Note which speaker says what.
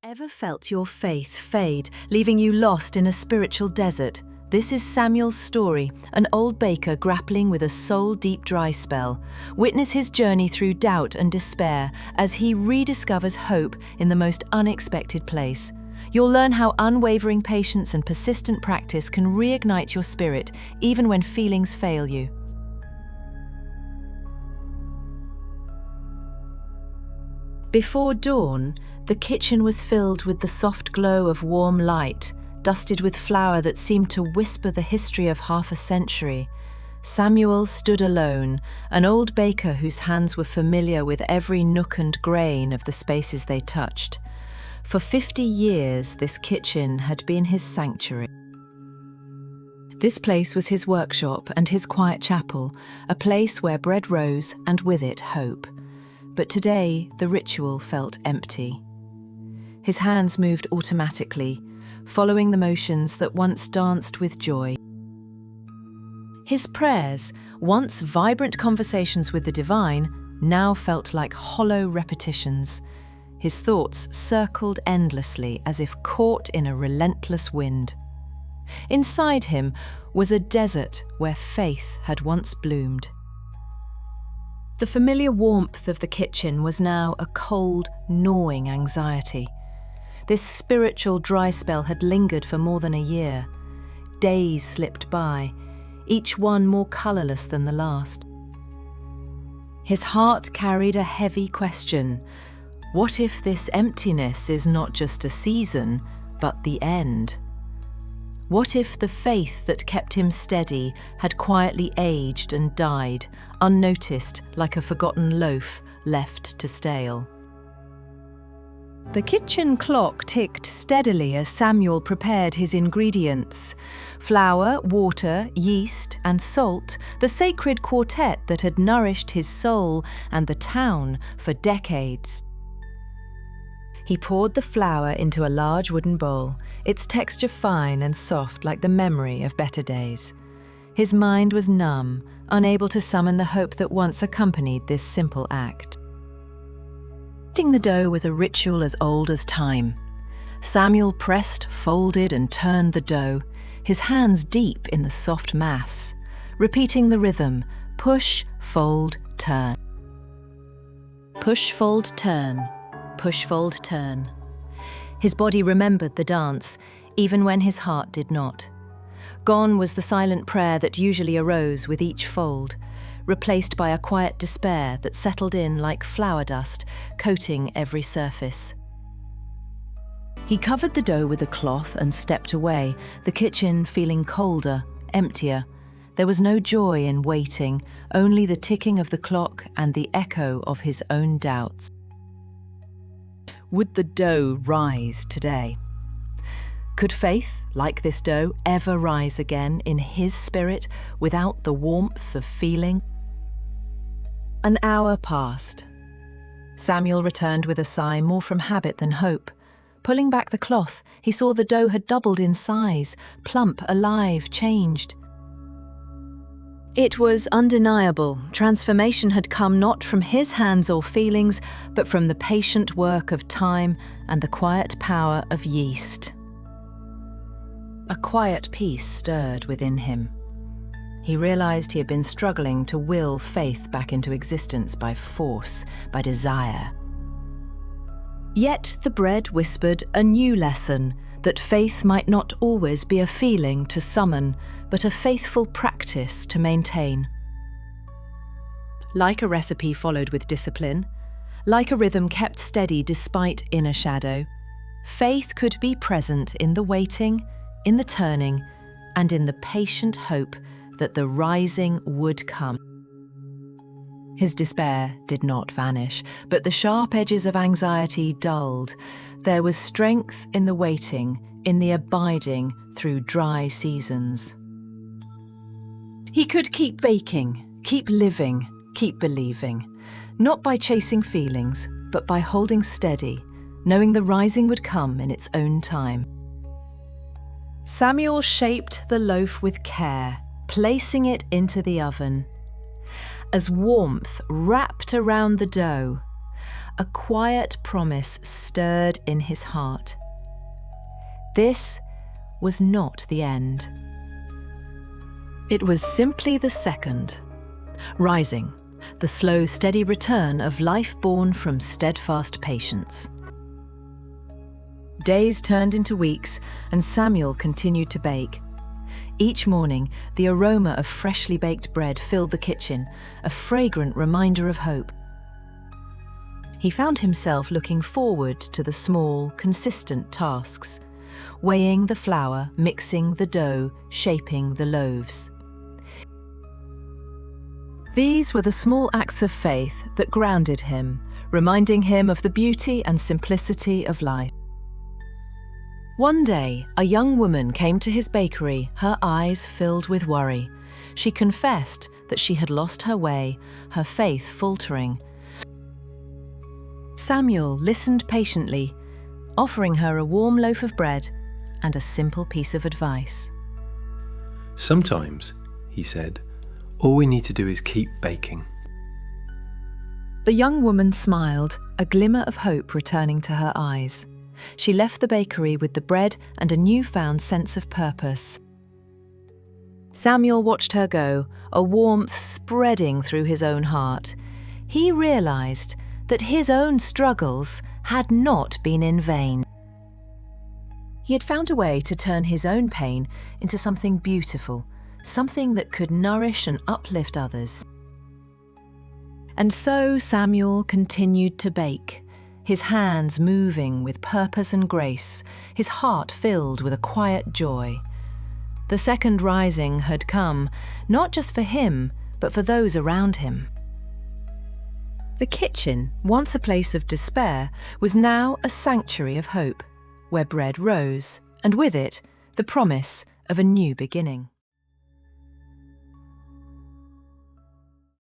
Speaker 1: Ever felt your faith fade, leaving you lost in a spiritual desert? This is Samuel's story, an old baker grappling with a soul-deep dry spell. Witness his journey through doubt and despair as he rediscovers hope in the most unexpected place. You'll learn how unwavering patience and persistent practice can reignite your spirit, even when feelings fail you. Before dawn, the kitchen was filled with the soft glow of warm light, dusted with flour that seemed to whisper the history of half a century. Samuel stood alone, an old baker whose hands were familiar with every nook and grain of the spaces they touched. For 50 years, this kitchen had been his sanctuary. This place was his workshop and his quiet chapel, a place where bread rose and with it hope. But today, the ritual felt empty. His hands moved automatically, following the motions that once danced with joy. His prayers, once vibrant conversations with the divine, now felt like hollow repetitions. His thoughts circled endlessly as if caught in a relentless wind. Inside him was a desert where faith had once bloomed. The familiar warmth of the kitchen was now a cold, gnawing anxiety. This spiritual dry spell had lingered for more than a year. Days slipped by, each one more colourless than the last. His heart carried a heavy question. What if this emptiness is not just a season, but the end? What if the faith that kept him steady had quietly aged and died, unnoticed like a forgotten loaf left to stale? The kitchen clock ticked steadily as Samuel prepared his ingredients. Flour, water, yeast, and salt, the sacred quartet that had nourished his soul and the town for decades. He poured the flour into a large wooden bowl, its texture fine and soft like the memory of better days. His mind was numb, unable to summon the hope that once accompanied this simple act. Kneading the dough was a ritual as old as time. Samuel pressed, folded, and turned the dough, his hands deep in the soft mass, repeating the rhythm: push, fold, turn. Push, fold, turn. Push, fold, turn. His body remembered the dance, even when his heart did not. Gone was the silent prayer that usually arose with each fold, replaced by a quiet despair that settled in like flour dust, coating every surface. He covered the dough with a cloth and stepped away, the kitchen feeling colder, emptier. There was no joy in waiting, only the ticking of the clock and the echo of his own doubts. Would the dough rise today? Could faith, like this dough, ever rise again in his spirit without the warmth of feeling? An hour passed. Samuel returned with a sigh, more from habit than hope. Pulling back the cloth, he saw the dough had doubled in size, plump, alive, changed. It was undeniable. Transformation had come not from his hands or feelings, but from the patient work of time and the quiet power of yeast. A quiet peace stirred within him. He realized he had been struggling to will faith back into existence by force, by desire. Yet the bread whispered a new lesson, that faith might not always be a feeling to summon, but a faithful practice to maintain. Like a recipe followed with discipline, like a rhythm kept steady despite inner shadow, faith could be present in the waiting, in the turning, and in the patient hope that the rising would come. His despair did not vanish, but the sharp edges of anxiety dulled. There was strength in the waiting, in the abiding through dry seasons. He could keep baking, keep living, keep believing, not by chasing feelings, but by holding steady, knowing the rising would come in its own time. Samuel shaped the loaf with care, placing it into the oven. As warmth wrapped around the dough, a quiet promise stirred in his heart. This was not the end. It was simply the second. Rising, the slow, steady return of life born from steadfast patience. Days turned into weeks, and Samuel continued to bake. Each morning, the aroma of freshly baked bread filled the kitchen, a fragrant reminder of hope. He found himself looking forward to the small, consistent tasks, weighing the flour, mixing the dough, shaping the loaves. These were the small acts of faith that grounded him, reminding him of the beauty and simplicity of life. One day, a young woman came to his bakery, her eyes filled with worry. She confessed that she had lost her way, her faith faltering. Samuel listened patiently, offering her a warm loaf of bread and a simple piece of advice.
Speaker 2: "Sometimes," he said, "all we need to do is keep baking."
Speaker 1: The young woman smiled, a glimmer of hope returning to her eyes. She left the bakery with the bread and a newfound sense of purpose. Samuel watched her go, a warmth spreading through his own heart. He realized that his own struggles had not been in vain. He had found a way to turn his own pain into something beautiful, something that could nourish and uplift others. And so Samuel continued to bake, his hands moving with purpose and grace, his heart filled with a quiet joy. The second rising had come, not just for him, but for those around him. The kitchen, once a place of despair, was now a sanctuary of hope, where bread rose, and with it, the promise of a new beginning.